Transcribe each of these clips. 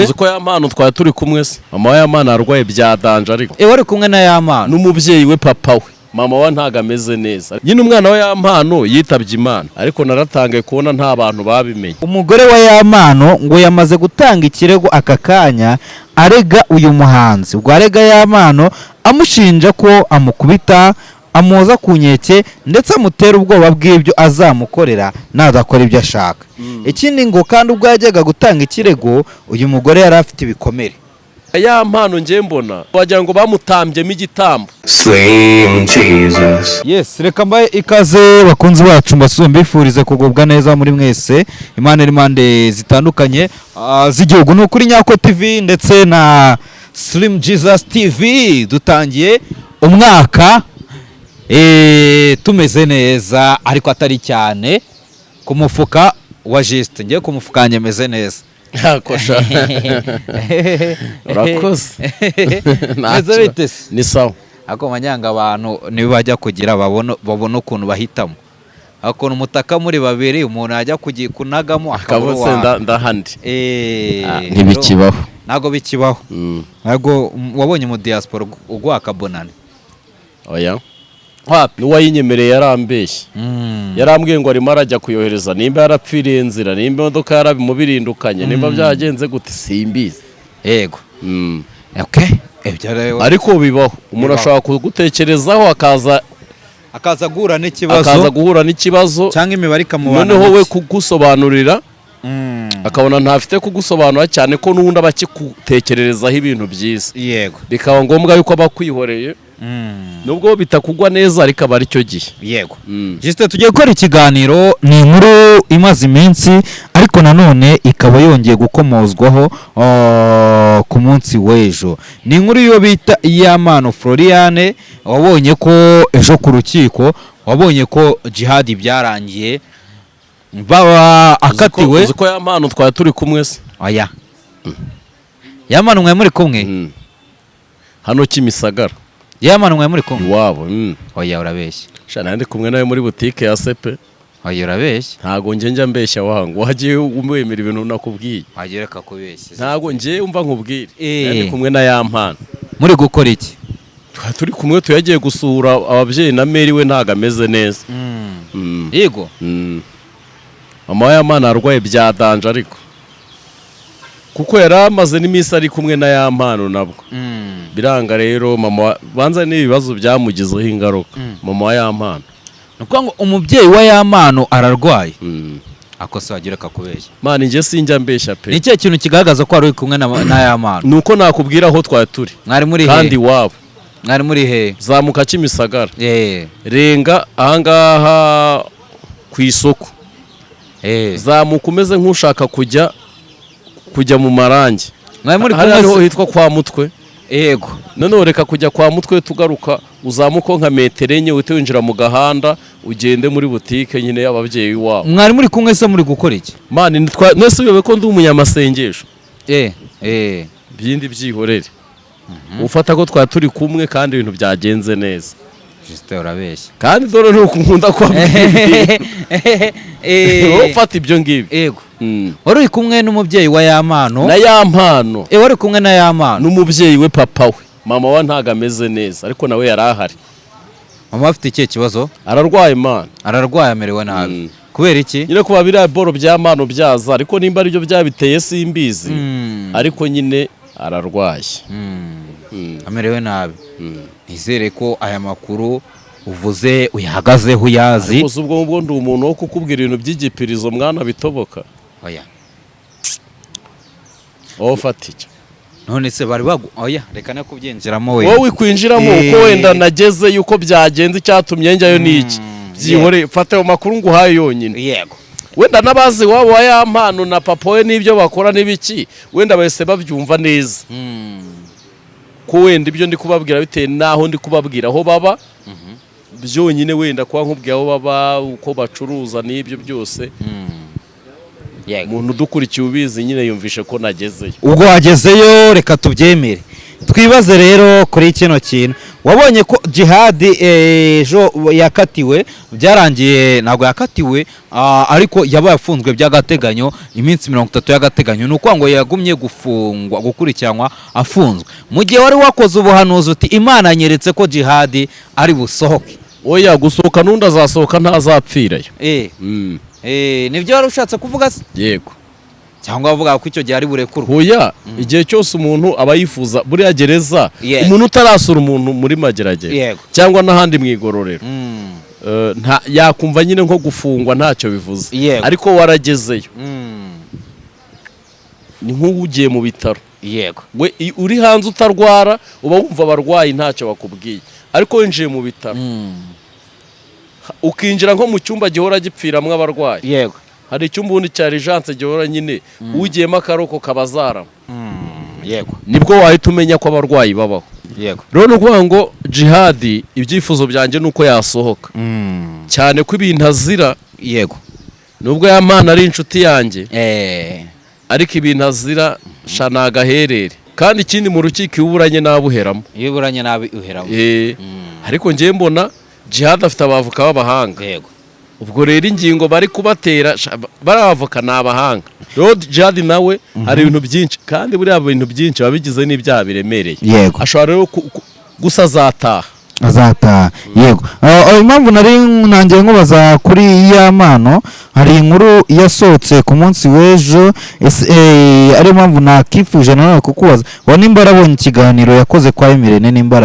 Uko ya mpano twari turi kumwe se mama ya mpano arwaye bya danje ariko wari kumwe na ya mpano n'umubyeyi we papa we mama wa ntago ameze neza nyine umwana wa ya mpano yitabye Imana ariko naratangaye kubona nta bantu babimenye. Umugore wa ya mpano ngo yamaze gutanga ikirego aka kanya arega uyu muhanzi ubwo arega ya mpano amushinja ko amukubita amuza ku nkeke ndetse amutera ubwoba bw'ibyo azamukorera nadakora ibyo ashaka. Ikindi ngo kandi ubwo yajyaga gutanga ikirego uyu mugore yari afite ibikomere. Ya mpano ngiye mbona wagira ngo bamutambyemo igitambo. Slim Jesus. Yes, reka mbaye ikaze bakunzi bacu mbifurize kugubwa neza muri mwese Imana n'imande zitandukanye z'igihugu no kuri Nyako TV ndetse na Slim Jesus TV. Dutangiye umwaka tumeze neza ariko atari cyane ku mufuka wa Juste ngiye ku mufuka nyemeze neza. Yakosha urakoze neza bitese ni sawa ako manyanga abantu niba bajya kugira babona ukuntu bahitamo akona umutaka muri babiri umuntu ajya kunagamo akabose ndahandi ntibikibaho nago bikibaho nago wabonye mu diaspora ugwa akabonane oya n'uwayinyemereye yarambeshye yarambwiye ngo arimo arajya kuyohereza nimba yarapfiriye inzira nimba imodoka yarabimubirindukanye nimba byagenze gute simbizi yego ariko bibaho umuntu ashobora kugutekerezaho akaza guhura n'ikibazo cyangwa imibare ikamubana noneho we kugusobanurira akabona ntafite kugusobanura cyane ko n'ubundi aba akigutekererezaho ibintu byiza yego bikaba ngombwa yuko aba akwihoreye nubwo bitakugwa neza ariko aba ari cyo gihe yego Juste tugiye gukora ikiganiro ni inkuru imaze iminsi ariko nanone ikaba yongeye gukomozwaho ku munsi w'ejo. Ni inkuru yo bita iy'Amano Floriane wabonye ko ejo ku rukiko wabonye ko jihad byarangiye baba akatiwe. Uko ya mpano twari turi kumwe se oya ya mpano mwe muri kumwe hano Kimisagara ya mpano mwe muri kumwe iwabo oya urabeshya shana ndi kumwe nawe muri butike ya Sepe oya urabeshya ntago njya mbeshya wangu wagiye umwemera ibintu nakubwiye wagiye reka kubeshya ntago njye umva nkubwire ndi kumwe na ya mpano muri gukora iki turi kumwe tuyagiye gusura ababyeyi na Mary we ntago ameze neza yego mama ya mpano arwaye bya danje ariko kuko yaramaze n'iminsi ari kumwe na ya mpano nabwo biranga rero mama banza n'ibibazo byamugizeho ingaruka mama wa ya mpano nuko ngo umubyeyi wa ya mpano ararwaye akosa wagira kakubeshya mana nje sinjya mbeshya pe ni cyo kintu kigaragaza ko ari kumwe na ya mpano nuko nakubwira aho twari turi mwari muri he kandi wabo mwari muri he zamuka Kimisagara renga ahangaha ku isoko zamuka umeze nk'ushaka kujya mu marangi mwari muri hariho hitwa kwa Mutwe yego none reka kujya kwa Mutwe tugaruka uzamuka nka metero enye uhite winjira mu gahanda ugende muri butike nyine y'ababyeyi wabo. Mwari muri kumwe se muri gukora iki mani nese uyobe ko ndi umunyamasengesho byindi byihorere ufata ko twari turi kumwe kandi ibintu byagenze neza. Juste urabeshya kandi dore nuko nkunda kwabwira ufata ibyo ngibi yego wari uri kumwe n'umubyeyi wa ya mpano na ya mpano wari kumwe na ya mpano n'umubyeyi we papa we mama wa ntago ameze neza ariko nawe yari ahari. Mama afite ikihe kibazo ararwaye Imana ararwaye amerewe nabi kubera iki nyine kuba biriya boro bya mpano byaza ariko nimba aribyo byabiteye simbizi ariko nyine ararwaye amerewe nabi nizere ko aya makuru uvuze uyahagazeho uyazi gusa ubwo ndi umuntu wo kukubwira ibintu by'igipirizo mwana bitoboka oya ufata icyo none se bari oya reka no kubyinjiramo wowe kwinjiramo uko wenda nageze yuko byagenze icyatumye njyayo n'iki byihore fata ayo makuru nguhaye yonyine yego wenda n'abazi wabo wa ya mpano na papa we n'ibyo bakora n'ibiki wenda bahise babyumva neza ko wenda ibyo ndi kubabwira bitewe n'aho ndi kubabwira aho baba byonyine wenda kuba nkubwiye aho baba uko bacuruza n'ibyo byose umuntu udukurikiye ubizi nyine yumvishe ko nagezeyo ubwo wagezeyo reka tubyemere twibaze rero kuri kino kintu wabonye ko jihadi ejo yakatiwe byarangiye ntabwo yakatiwe ariko yabaye afunzwe by'agateganyo iminsi 30 y'agateganyo nuko ngo yagumye gufungwa gukurikiranwa afunzwe mu gihe wari wakoze ubuhanuzi uti Imana nyeretse ko jihadi ari busohoke oya gusohoka nundi azasohoka ntazapfirayo nibyo wari ushatse kuvuga se yego cyangwa bavuga ko icyo gihe ari burekurwa hoya igihe cyose umuntu aba yifuza buriya gereza umuntu utarasura umuntu muri mageragere cyangwa n'ahandi mu igororero yakumva nyine nko gufungwa ntacyo bivuze ariko waragezeyo ni nk'ugiye mu bitaro yego we uri hanze utarwara uba wumva abarwayi ntacyo bakubwiye ariko winjiye mu bitaro ukinjira nko mu cyumba gihora gipfiramwo abarwayi yego hari icyumba ubundi cya Regence gihora nyine ugiyemo akaroko kabazaramo yego nibwo wahita umenya ko abarwayi babaho yego rero nukuvuga ngo jihadi ibyifuzo byanjye nuko yasohoka cyane ko ibintu azira yego nubwo ya Mana ari inshuti yanjye ariko ibintu azira shana agaherere kandi ikindi mu rukiko iburanye nabuheramo ariko ngiye mbona jihadi afite abavoka b'abahanga yego ubwo rero ingingo bari kubatera baravoka n'abahanga rero jihadi nawe hari ibintu byinshi kandi buriya bintu byinshi babigize n'ibyaha biremereye ashobora rero gusa azataha yego impamvu nari nangiye nkubaza kuri ya Mpano hari inkuru yasohotse ku munsi w'ejo ari impamvu nakifuje nanone kukubaza wa nimba arabonye ikiganiro yakoze kwa Emirene nimba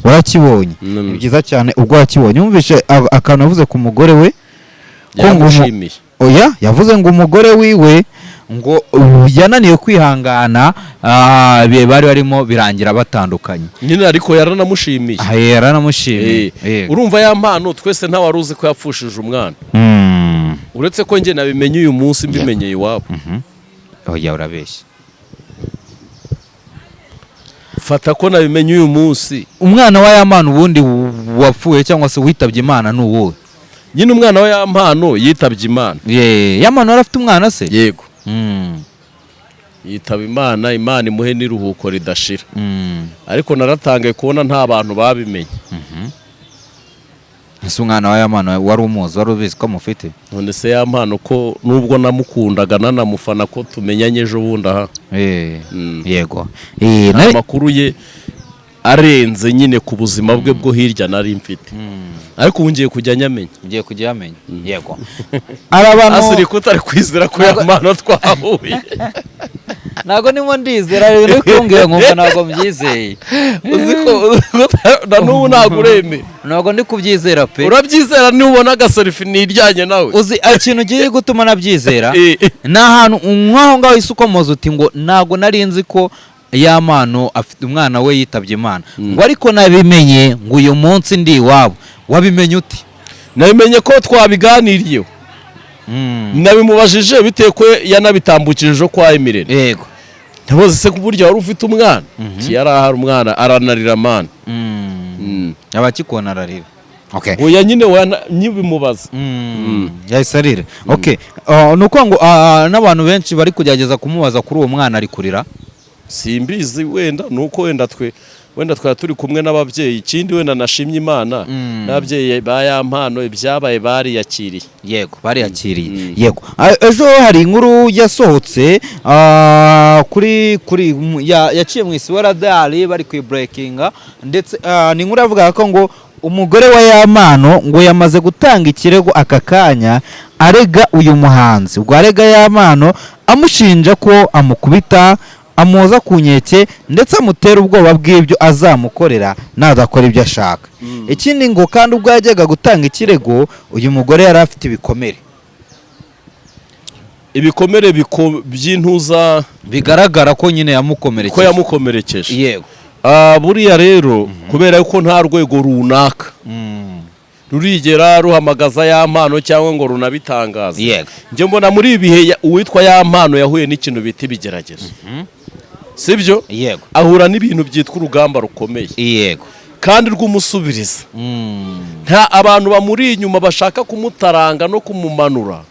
warakibonye ni byiza cyane ubwo wakibonye yumvishe akantu yavuze ku mugore we yavuze ngo umugore wiwe ngo yananiye kwihangana bari barimo birangira batandukanye nyine ariko yaranamushimiye urumva ya Mpano twese nta wari uzi ko yapfushije umwana uretse ko njye nabimenye uyu munsi mbimenyeye iwabo oya urabeshya fata ko nabimenye uyu munsi umwana wa ya Mpano ubundi wapfuye cyangwa se witabye Imana n'uwo nyine umwana wa ya Mpano yitabye Imana ya Mpano arafite umwana se yego yitaba Imana imuhe n'iruhuko ridashira ariko naratangaye kubona nta bantu babimenye ese umwana wa ya Mpano wari umuzi wari ubizi ko amufite none se ya Mpano ko nubwo namukundaga nanamufana ko tumenyanye ejo bundi aha yego amakuru ye arenze nyine ku buzima bwe bwo hirya nari mfite ariko ubu ngiye kujya nyamenya yego asiri ko utari kwizera ko ya Mpano twahuye ntago nimo ndizera rero kumbwira ngo ntago mbyizeye uzi ko na n'ubu ntago ureme ntago ndi kubyizera pe urabyizera nubona agaselfie niryanye nawe uzi ikintu giye gutuma nabyizera n'ahantu nk'aho ngaho isukomoza uti ngo ntago nari nzi ko ya Mpano afite umwana we yitabye Imana ngo ariko nabimenye ngo uyu munsi ndi iwabo wabimenye uti nabimenye ko twabiganiriyeho nabimubajije bitewe ko yanabitambukije kwa Emirene yego ntaboze se kuburyo wari ufite umwana yari ahari umwana aranarira Mana abakikona ararira oya nyine nyibimubaza yahise arira nuko ngo n'abantu benshi bari kugerageza kumubaza kuri uwo mwana ari kurira simbizi wenda nuko wenda twari turi kumwe n'ababyeyi ikindi wenda nashimye Imana n'ababyeyi ba ya Mpano ibyabaye bariyakiriye yego bariyakiriye yego ejo hari inkuru yasohotse kuri yaciye mu isi waradari bari ku breakinga ndetse ni inkuru yavuga ko ngo umugore wa ya Mpano ngo yamaze gutanga ikirego aka kanya arega uyu muhanzi ubwo arega ya Mpano amushinja ko amukubita amuza ku nkeke ndetse amutera ubwoba bw'ibyo azamukorera nadakora ibyo ashaka ikindi ngo kandi ubwo yajyaga gutanga ikirego uyu mugore yari afite ibikomere by'intuza bigaragara ko nyine yamukomerekeje yego buriya rero kubera yuko nta rwego runaka rurigera ruhamagaza ya Mpano cyangwa ngo runabitangaza njye mbona muri ibi bihe uwitwa ya Mpano yahuye n'ikintu bita ibigeragezo sibyo yego ahura n'ibintu byitwa urugamba rukomeye yego kandi rw'umusubiriza nta abantu bamuri inyuma bashaka kumutaranga no kumumanura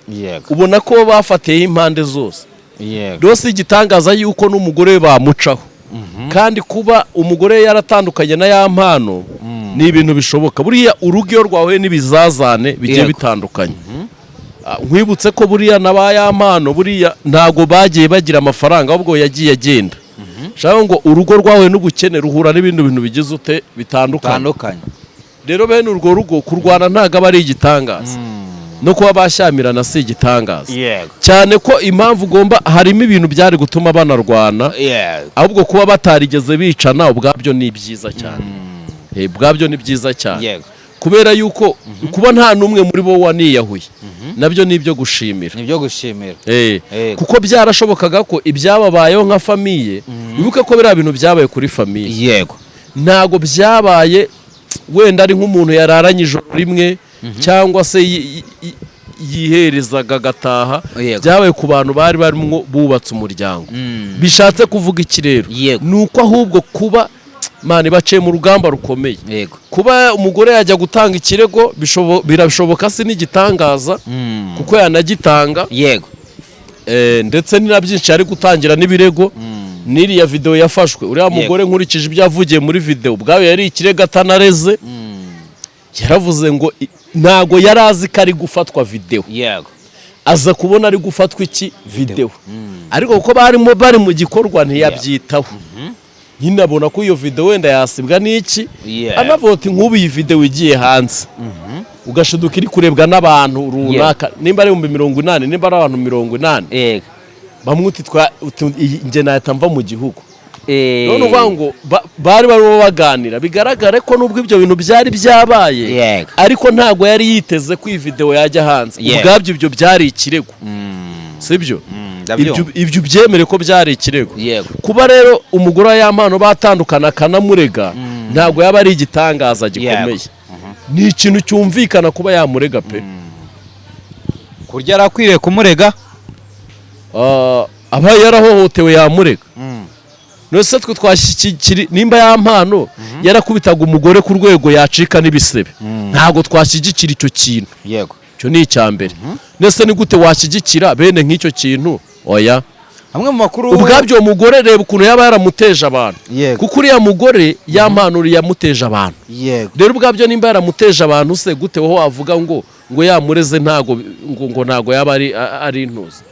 ubona ko bafatiyeho impande zose rwose igitangaza yuko n'umugore we bamucaho kandi kuba umugore yaratandukanye na ya mpano ni ibintu bishoboka. Buriya urugo iyo rwahuye n'ibizazane bigiye bitandukanye. Nkwibutse ko buriya na ba ya mpano buriya ntago bagiye bagira amafaranga ahubwo yagiye agenda. Shaka ngo urugo rwawe n'ubukene ruhura n'ibindi bintu bigize ute bitandukanye. Rero bene urwo rugo kurwana ntago aba ari igitangaza. No kuba bashyamirana si igitangaza. Cyane ko impamvu ugomba harimo ibintu byari gutuma banarwana. Ahubwo kuba batarigeze bicana ubwabyo ni byiza cyane. Ubwabyo ni byiza cyane. Kubera yuko kuba nta numwe muri bo waniyahuye nabyo nibyo gushimira. Kuko byarashobokaga ko ibyababayeho nka famiye wibuke ko biriya bintu byabaye kuri famiye. Ntago byabaye wenda ari nk'umuntu yararanye ijoro rimwe cyangwa se yiherezaga gataha. Byabaye ku bantu bari barimo bubatse umuryango. Bishatse kuvuga iki rero nuko ahubwo kuba mani baciye mu rugamba rukomeye. Kuba umugore yajya gutanga ikirego birashoboka si n'igitangaza kuko yanagitanga. Ndetse ni na byinshi ari gutangira n'ibirego. N'iriya video yafashwe uriya mugore nkurikije ibyo yavugiye muri video ubwawe yari ikirego atanareze. Yaravuze ngo ntago yari azi ko ari gufatwa video. Aza kubona ari gufatwa iki video. Ariko kuko bari mu gikorwa ntiyabyitaho. Nyine abona ko iyo video wenda yasibwa n'iki. Anavota nk'ubu iyi video igiye hanze ugashiduka iri kurebwa n'abantu runaka nimba ari 180 nimba ari abantu 180 bamwuti nje nahita mva mu gihugu. None uvuga ngo bari baganira bigaragare ko nubwo ibyo bintu byari byabaye ariko ntago yari yiteze ko iyi video yajya hanze. Ubwabyo ibyo byari ikirego sibyo. Ibyo byemere ko byari ikirego. Kuba rero umugore wa yampano batandukana kanamurega ntago yaba ari igitangaza gikomeye. Ni ikintu cyumvikana kuba yamurega pe. Kurya arakwiriye kumurega aba yarahohotewe yamurega. Nose twe twashyikira nimba yampano yarakubitaga umugore ku rwego yacika n'ibisebe ntago twashyigikira icyo kintu. Cyo ni icyambere. Nese ni gute washyigikira bene nk'icyo kintu? Oya. Hamwe mu makuru ubwabyo umugore reba ukuntu yaba yaramuteje abantu. Kuko uriya mugore yampano yamuteje abantu. Rero ubwabyo nimba yaramuteje abantu se gute wowe wavuga ngo yamureze ntago ntago yaba ari intuzi.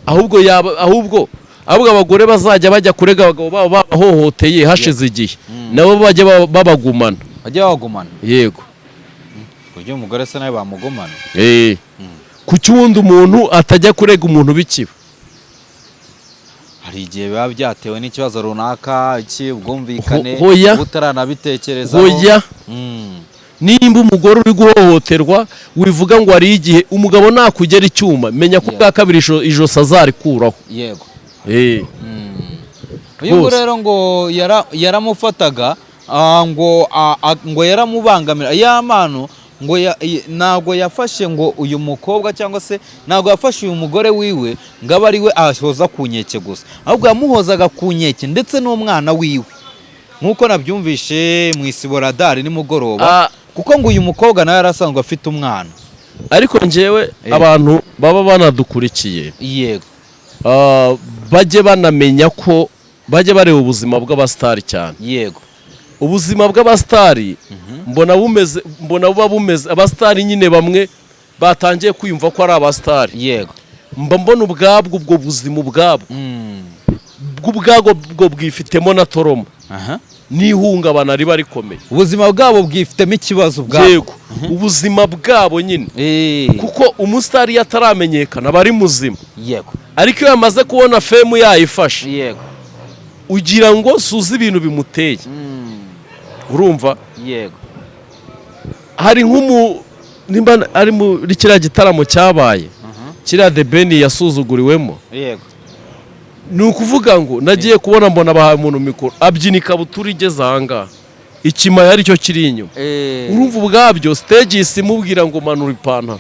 Ahubwo abagore bazajya bajya kurega abagabo babo bahohoteye hashize igihe nabo bajya babagumana. Yego. Kurya umugore se nawe bamugumana. Ku cyundi umuntu atajya kurega umuntu bikiba. Hari igihe biba byatewe n'ikibazo runaka ubwumvikane utaranabitekerezaho. Nimba umugore uri guhohoterwa wivuga ngo ari igihe umugabo nakugera icyuma menya ko bwa kabiri ijosi azarikuraho. Uyu rero ngo yaramufataga ngo yaramubangamira yampano ngo ntago yafashe ngo uyu mukobwa cyangwa se ntago yafashe uyu mugore wiwe ngo abe ari we ahoza ku nkeke gusa ahubwo yamuhozaga ku nkeke ndetse n'umwana wiwe nk'uko nabyumvishe mu isibo radari nimugoroba kuko ngo uyu mukobwa nawe yarasanzwe afite umwana. Ariko njyewe abantu baba banadukurikiye bajye banamenya ko bajye bareba ubuzima bw'abastari cyane. Ubuzima bw'abastari mbona buba bumeze abastari nyine bamwe batangiye kwiyumva ko ari abastari. Mbona ubwo buzima ubwabwo bwo bwifitemo na toroma n'ihungabana riba rikomeye. Ubuzima bwabo bwifitemo ikibazo bwabo. Ubuzima bwabo nyine kuko umustari yataramenyekana bari muzima. Ariko iyo yamaze kubona femu yayifashe ugira ngo suze ibintu bimuteye. Urumva hari nimba ari muri kiriya gitaramo cyabaye kiriya The Ben yasuzuguriwemo. Ni ukuvuga ngo nagiye kubona mbona bahaye umuntu mikoro abyina ikabutura igeze ahangaha ikima yari cyo kiri inyuma. Urumva ubwabyo stage isimubwira ngo manura ipantaro.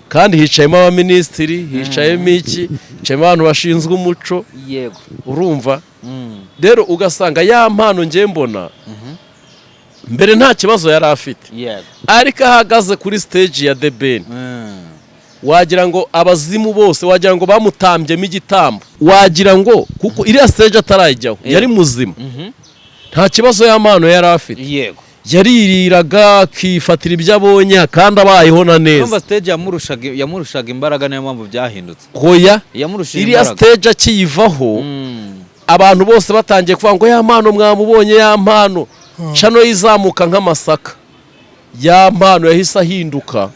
Kandi hicayemo abaminisitiri hicayemo hicayemo abantu bashinzwe umuco. Urumva rero ugasanga yampano ngiye mbona mbere nta kibazo yari afite ariko ahagaze kuri stage ya The Ben wagira ngo abazimu bose wagira ngo bamutambyemo igitambo, wagira ngo kuko iriya stage atarayijyaho yari muzima, nta kibazo y'amano yari afite, yego yaririraga akifatira ibyo abonye kandi abayeho na neza. urumva stage yamurushaga imbaraga, niyo mpamvu byahindutse. Hoya yamurushije iriya imbaraga stage akiyivaho abantu bose batangiye kuvuga ngo ya mpano mwamubonye, ya mpano cano yizamuka nk'amasaka, ya mpano yahise ahinduka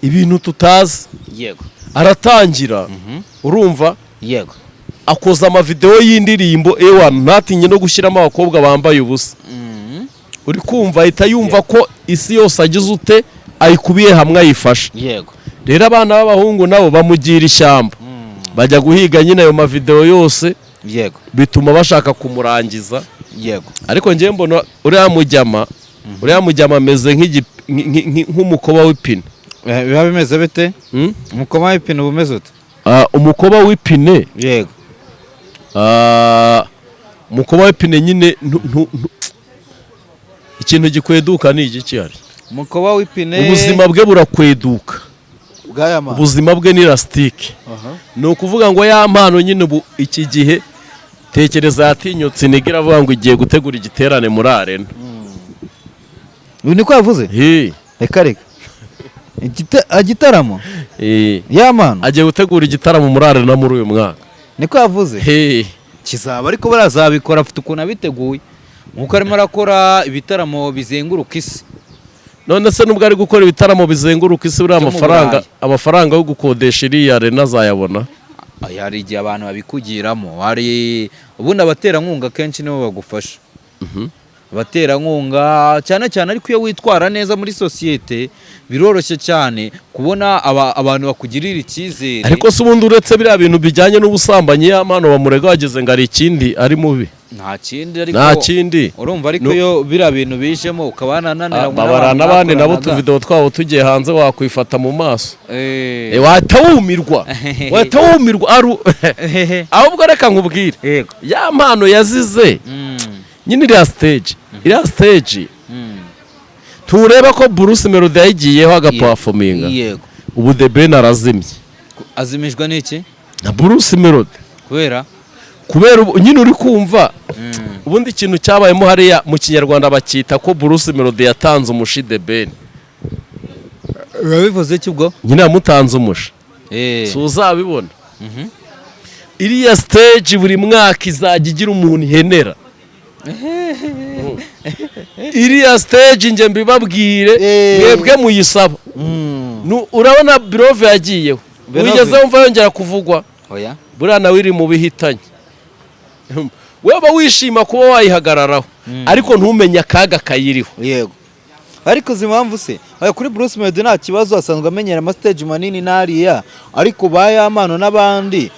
ibintu tutazi. yego Aratangira urumva yego akoza amavideo y'indirimbo ewa ntatinye no gushyiramo abakobwa bambaye ubusa. Uri kumva ahita yumva ko isi yose agize ute ayikubiye hamwe ayifasha. yego Rero abana b'abahungu nabo bamugira ishyamba, bajya guhiga nyine ayo mavideo yose, yego bituma bashaka kumurangiza. yego Ariko njye mbona uriya mujyama ameze nk'umukoba w'ipine. biba bimeze bite? umukoba w'ipine uba umeze ute? Umukoba w'ipine, yego umukoba w'ipine nyine ikintu gikweduka ni iki cyari? umukoba w'ipine Ubuzima bwe burakweduka, bw'aya mpano. ubuzima bwe ni elastique. Ni ukuvuga ngo ya mpano nyine ubu iki gihe tekereza yatinyutse iniga iravuga ngo igiye gutegura igiterane muri arena. ubu niko yavuze? reka igitaramo ya mpano agiye gutegura igitaramo muri arena muri uyu mwaka, niko yavuze. kizaba ariko barazabikora, afite ukuntu abiteguye, nkuko arimo arakora ibitaramo bizenguruka isi. none se nubwo ari gukora ibitaramo bizenguruka isi, buriya Byo mu amafaranga yo gukodesha iriya arena azayabona? hari igihe abantu babikugiramo, hari ubundi abaterankunga kenshi nibo bagufasha. abaterankunga cyane cyane, ariko iyo witwara neza muri sosiyete biroroshye cyane kubona abantu bakugirira icyizere. Ariko se ubundi uretse biriya bintu bijyanye n'ubusambanyi, ya mpano bamurega wageze ngo hari ikindi ari mubi? nta kindi, ariko nta kindi urumva, ariko iyo biriya bintu bijemo ukaba nananira babara n'abandi nabo tuvideo twabo tugiye hanze wakwifata mu maso, watawumirwa ahubwo reka nkubwire, ya mpano yazize nyine iriya stage tureba ko Bruce Melody yayigiyeho agaperforminga. ubu The Ben arazimye. azimijwe n'iki? na Bruce Melody kubera nyine uri kumva ubundi ikintu cyabayemo hariya mu kinyarwanda bakita ko Bruce Melody yatanze umushi The Ben. urabivuze iki ubwo? nyine yamutanze umushi, so uzabibona. iriya stage buri mwaka izajya igira umuntu ihenera. iriya stage nje mbibabwire mwebwe muyisaba. urabona Birove yagiyeho, wigeze wumva yongera kuvugwa? buriya nawe iri mu bihitanye. weba wishima kuba wayihagararaho, ariko ntumenye akaga kayiriho. yego ariko uzi impamvu se? kuri Bruce Melody nta kibazo, asanzwe amenyera amastage manini n'ariya, ariko ba ya mpano n'abandi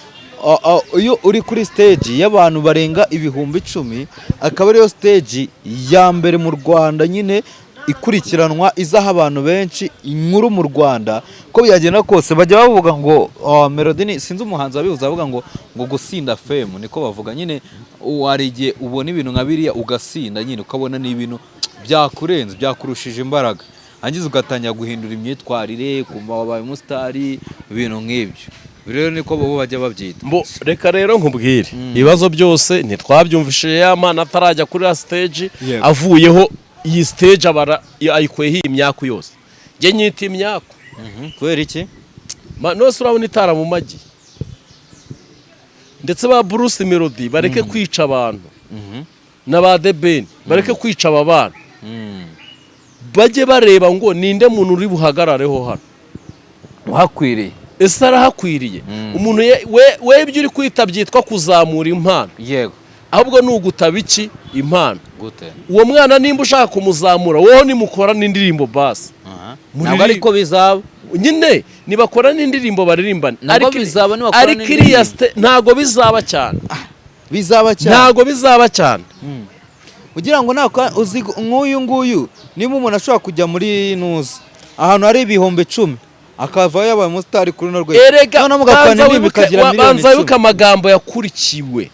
iyo uri kuri stage y'abantu barenga 10,000, akaba ariyo stage ya mbere mu Rwanda nyine ikurikiranwa izaha abantu benshi inkuru mu Rwanda, ko byagenda kose bajya bavuga ngo Melody sinzi umuhanzi wabivuze avuga ngo gusinda fame, niko bavuga nyine. wari igihe ubona ibintu nka biriya ugasinda nyine, ukabona ni ibintu byakurenze, byakurushije imbaraga, hangize ugatangira guhindura imyitwarire, kumva wabaye umusitari, ibintu nk'ibyo. rero niko bo bajya babyita. reka rero nkubwire, ibibazo byose ntitwabyumvishije ya mpano atarajya kuri ya stage. avuyeho iyi stage ayikweho iyi myaka yose, njye nyita imyaka. kubera iki? nose urabona itara mu magi, ndetse ba Bruce Melody bareke kwica abantu, na ba The Ben bareke kwica aba bana, bajye bareba ngo ninde muntu uri buhagarareho hano uhakwiriye. ese arahakwiriye? umuntu we ibyo uri kwita byitwa kuzamura impano. yego ahubwo ni ugutaba iki impano. gute? uwo mwana nimba ushaka kumuzamura, wowe nimukora n'indirimbo basi. ntabwo ariko bizaba nyine nibakora n'indirimbo baririmbana, ariko iriya ntago bizaba cyane. ntago bizaba cyane. ugira ngo uzi nk'uyu nguyu, niba umuntu ashobora kujya muri nuzi ahantu hari ibihumbi 10 akava yabaye umusitari kuri no rwego, erega banza wibuke amagambo yakurikiwe.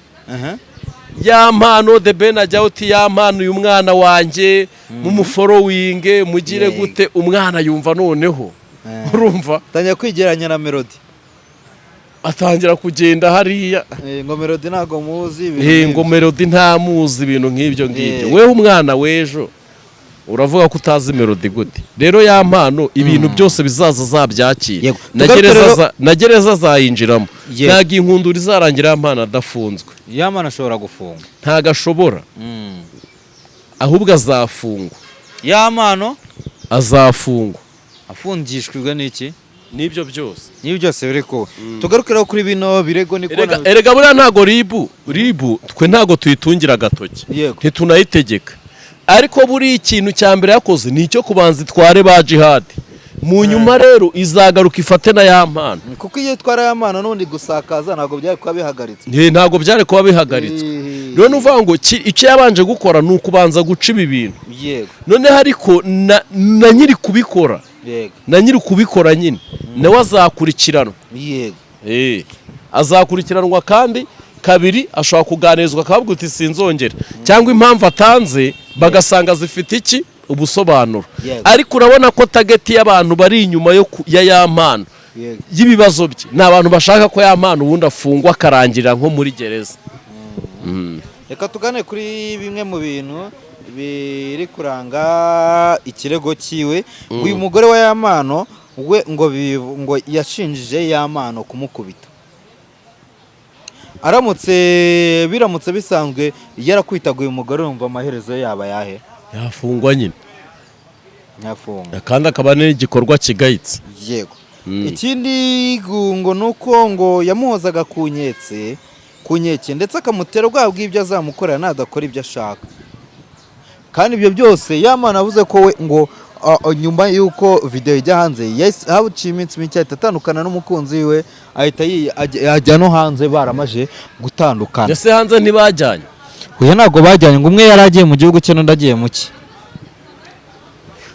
ya mpano The Ben ajya uti ya mpano uyu mwana wanjye mumuforowinge mugire gute, umwana yumva noneho urumva tangira kwigeranya na Melody atangira kugenda hariya ngo Melody ntago muzi ngo Melody ntamuzi ibintu nk'ibyo ngibyo wewe umwana w'ejo uravuga ko utazi Melody gute rero ya mpano ibintu byose bizaza zabyakira na gereza zayinjiramo ntago inkundura izarangira ya mpano adafunzwe ya mpano ashobora gufungwa ntago ashobora ahubwo azafungwa ya mpano azafungwa afungishijwe n'iki nibyo byose biri ko tugarukiraho kuri bino birego niko erega buriya ntago ribu twe ntago tuyitungira agatoki ntitunayitegeka ariko buri ikintu cya mbere yakoze ni icyo kubanza itware ba jihadi mu nyuma rero izagaruka ifate na ya mpano kuko iyo itwara ya mpano n'undi gusakaza ntabwo byari kuba bihagaritse ntabwo byari kuba bihagaritswe rero nuvuga ngo icyo yabanje gukora ni ukubanza guca ibi bintu noneho ariko na nyiri kubikora nyine nawe azakurikiranwa azakurikiranwa kandi kabiri ashobora kuganirizwa akavuga uti sinzongera cyangwa impamvu atanze bagasanga zifite iki ubusobanuro ariko urabona ko tageti y'abantu bari inyuma ya ya mpano y'ibibazo bye ni abantu bashaka ko ya mpano ubundi afungwa akarangirira nko muri gereza reka tugane kuri bimwe mu bintu biri kuranga ikirego cyiwe uyu mugore wa ya mpano we ngo yashinjije ya mpano kumukubita biramutse bisanzwe yarakwitaguye umugore wumva amaherezo yaba yahe yafungwa nyine kandi akaba n'igikorwa kigayitse yego ikindi ngo nuko ngo yamuhozaga ku nkeke ndetse akamutera ubwoba bw'ibyo azamukorera nadakora ibyo ashaka kandi ibyo byose yamana avuze ko we ngo nyuma y'uko video ijya hanze haciye iminsi mike ahita atandukana n'umukunzi we ahita yajya no hanze baramaje gutandukana ese hanze ntibajyanye uyu ntabwo bajyanye ngo umwe yari agiye mu gihugu cye n'undi agiye mu cye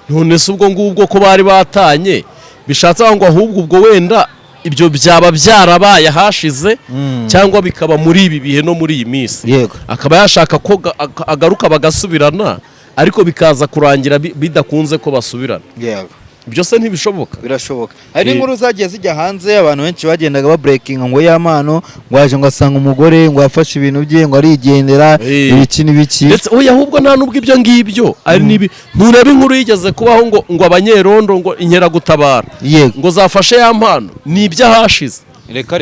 none se ubwo ngubwo ko bari batanye bishatse ngo ahubwo ubwo wenda ibyo byaba byarabaye hashize cyangwa bikaba muri ibi bihe no muri iyi minsi akaba yashaka ko agaruka bagasubirana ariko bikaza kurangira bidakunze ko basubirana ibyo se ntibishoboka birashoboka hari inkuru zagiye zijya hanze abantu benshi bagendaga ba breaking ngo ya mpano ngo aje ngo asanga umugore ngo yafashe ibintu bye ngo arigendera ibiki n'ibiki ndetse oya ahubwo nta nubwo ibyo ngibyo ari nibi nturebe inkuru yigeze kubaho ngo abanyerondo ngo inkeragutabara ngo zafashe ya mpano ni ibyahashize reka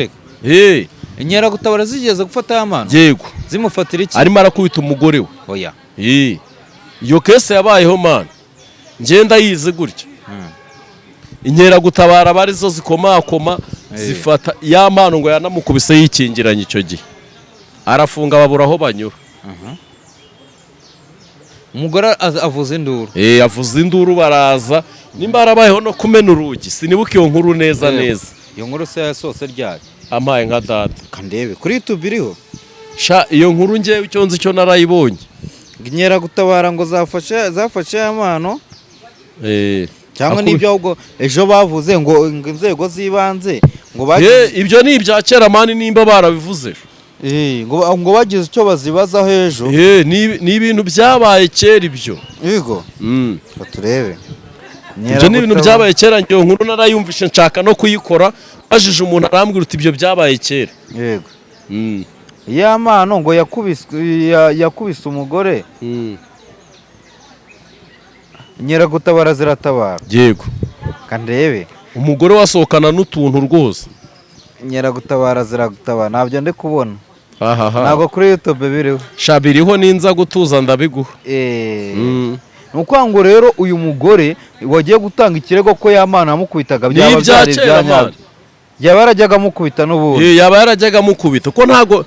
inkeragutabara zigeze gufata ya mpano yego zimufatira iki arimo arakubita umugore we oya iyo kese yabayeho mpano ngenda yize gutya inkeragutabara bari zo zikomakoma zifata ya mpano ngo yanamukubise yikingiranye icyo gihe arafunga babura aho banyura umugore avuza induru avuza induru baraza nimba harabayeho no kumena urugi sinibuka iyo nkuru neza iyo nkuru se yasohotse ryari amaye nka data kandebe kuri YouTube iriho iyo nkuru ngewe icyo nzi cyo narayibonye inkeragutabara ngo zafashe ya mpano cyangwa n'ibyo ahubwo ejo bavuze ngo inzego z'ibanze ngo ibyo ni ibya kera mani nimba barabivuze ngo bagize icyo bazibazaho ejo ni ibintu byabaye kera ibyo yego turebe ibyo ni ibintu byabaye kera ngewe nkuru narayumvishe nshaka no kuyikora bajije umuntu arambwira uti ibyo byabaye kera yego ya mpano ngo yakubise umugore inkeragutabara ziratabara yego kandebe umugore wasohokana n'utuntu rwose inkeragutabara ziragutabara ntabyo ndi kubona ntabwo kuri YouTube biriho biriho ninza gutuza ndabiguha ni ukuvuga ngo rero uyu mugore wagiye gutanga ikirego ko ya mpano yamukubitaga byaba byari ibyanyabyo yaba yarajyaga amukubita n'ubundi yaba yarajyaga amukubita ko ntabwo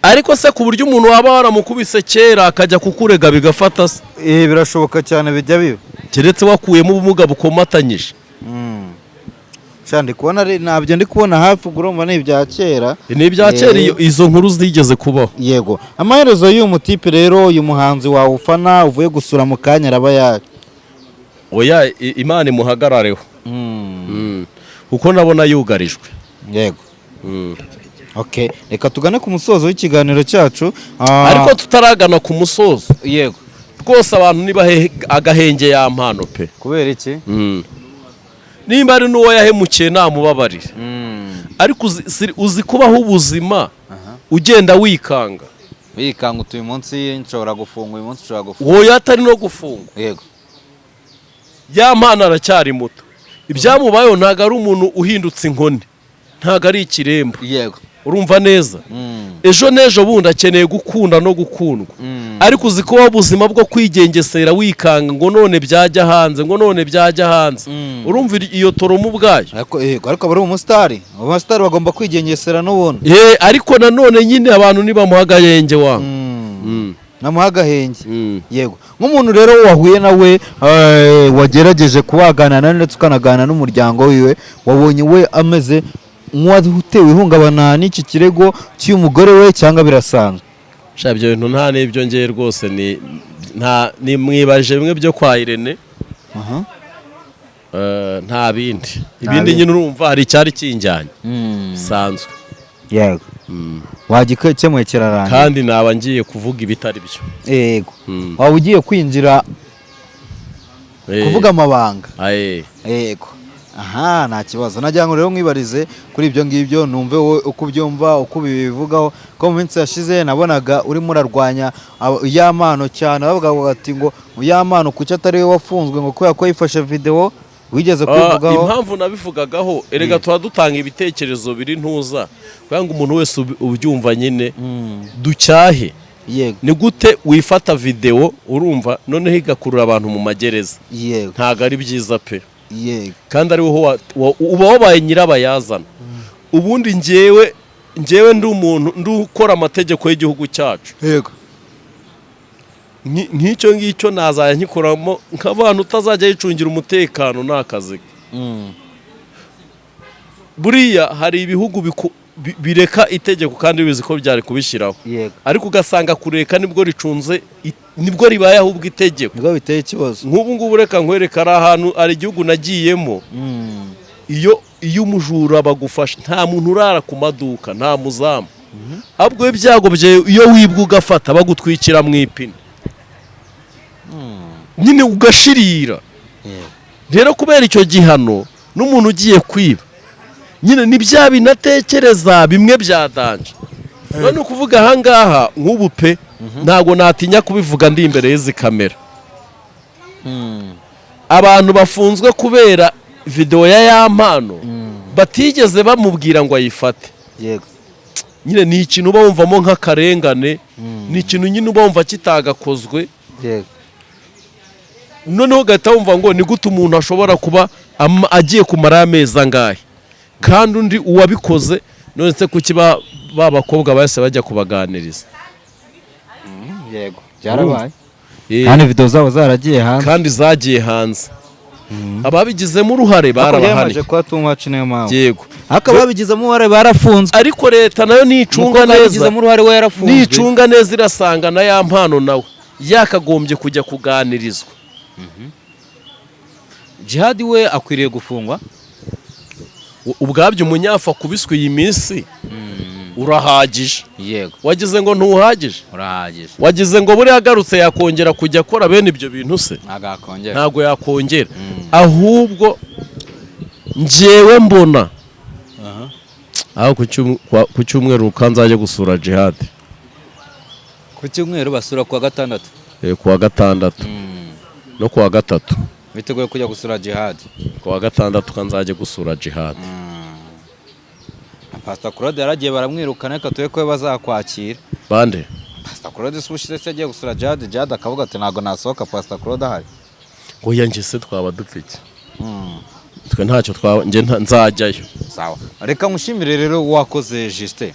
ariko se ku buryo umuntu waba waramukubise kera akajya kukurega bigafata se birashoboka cyane bijya biba keretse wakuyemo ubumuga bukomatanyije ndi kubona ntabyo ndi kubona hafi urumva ni ibya kera ni ibya kera izo nkuru zigeze kubaho yego amaherezo y'uyu mutipe rero uyu muhanzi wawe ufana uvuye gusura mu kanya araba yaje oya imana imuhagarareho kuko nabona yugarijwe yego reka tugane ku musozo w'ikiganiro cyacu ariko tutaragana ku musozo yego rwose abantu nibahe agahenge ya mpano pe kubera iki nimba ari n'uwo yahemukiye namubabarire ariko uzi kubaho ubuzima ugenda wikanga uyu munsi nshobora gufunga uyu munsi nshobora gufunga wowe atari no gufunga yego ya mpano aracyari muto ibyamubayeho ntabwo ari umuntu uhindutse inkoni ntabwo ari ikiremba yego urumva neza ejo n'ejo bundi akeneye gukunda no gukundwa ariko uzi ko ubuzima bwo kwigengesera wikanga ngo none byajya hanze ngo none byajya hanze urumva iyo toromo ubwayo ariko bari umusitari abasitari bagomba kwigengesera n'ubundi ariko nanone nyine abantu nibamuha agahenge wa namuha agahenge yego nk'umuntu rero wahuye nawe wagerageje kubaganana ndetse ukanaganana n'umuryango wiwe wabonye we ameze nk'uwatewe ihungabana n'iki kirego cy'umugore we cyangwa birasanzwe ibyo bintu nta n'ibyo ngeye rwose ni mwibaje bimwe byo kwa Irene nta ibindi nyine urumva hari icyari kinjyanye bisanzwe yego wagikemuye kirarangira kandi naba ngiye kuvuga ibitari byo yego waba ugiye kwinjira kuvuga amabanga yego aha nta kibazo nagira ngo rero mwibarize kuri ibyo ngibyo numve wowe uko ubyumva uko ubivugaho ko mu minsi yashize nabonaga urimo urarwanya iy'amano cyane bavuga bati ngo iy'amano kuki atari we wafunzwe ngo kubera ko yifashe video wigeze kubivugaho impamvu nabivugagaho erega tuba dutanga ibitekerezo biri ntuza kugira ngo umuntu wese ubyumva nyine ducyahe ni gute wifata video urumva noneho igakurura abantu mu magereza ntabwo ari byiza pe kandi ari wowe uba wabaye nyirabayazana ubundi njyewe ndi umuntu ndukora amategeko y'igihugu cyacu nk'icyo ngicyo nazajya nkikoramo nk'abantu utazajya yicungira umutekano ni akazi buriya hari ibihugu bireka itegeko kandi bizi ko byari kubishyiraho ariko ugasanga kureka nibwo ricunze nibwo ribaye ahubwo itegeko nibwo biteye ikibazo nk'ubu ngubu reka nkwereka ari ahantu ari igihugu nagiyemo iyo umujura bagufasha nta muntu urara ku maduka nta muzamu ahubwo ibyago bye iyo wibwa ugafata bagutwikira mu ipine nyine ugashirira rero kubera icyo gihano n'umuntu ugiye kwiba nyine ni bya binatekereza bimwe byadanje none ukuvuga ahangaha nk'ubu pe ntabwo natinya kubivuga ndi imbere y'izi kamera abantu bafunzwe kubera video ya mpano batigeze bamubwira ngo ayifate nyine ni ikintu uba wumvamo nk'akarengane ni ikintu nyine uba wumva kitagakozwe noneho ugahita wumva ngo ni gute umuntu ashobora kuba agiye kumara amezi angahe kandi undi uwabikoze none se kuki ba bakobwa bahise bajya kubaganiriza yego byarabaye kandi video zabo zaragiye hanze kandi zagiye hanze ababigizemo uruhare barabahari yego akaba babigizemo uruhare barafunzwe ariko leta nayo nicunga neza irasanga na ya mpano nawe yakagombye kujya kuganirizwa Jihad we akwiriye gufungwa ubwabyo umunyafa kubiswe iyi minsi urahagije yego wagize ngo ntuhagije urahagije wagize ngo buri agarutse yakongera kujya akora bene ibyo bintu se ntago yakongera ahubwo njyewe mbona aho ku cyumweru kanzajya gusura Jihad ku cyumweru basura kuwa gatandatu kuwa gatandatu no kuwa gatatu biteguye kujya gusura Jihad kuwa gatandatu kanzajya gusura Jihad Pastor Claude yaragiye baramwirukana reka tuye ko bazakwakira bande Pastor Claude subishije se agiye gusura Jihad akavuga ati ntago nasohoka Pastor Claude ahari ngo yangise twaba dupfike twe ntacyo nzajyayo sawa reka mushimire rero wakoze Justin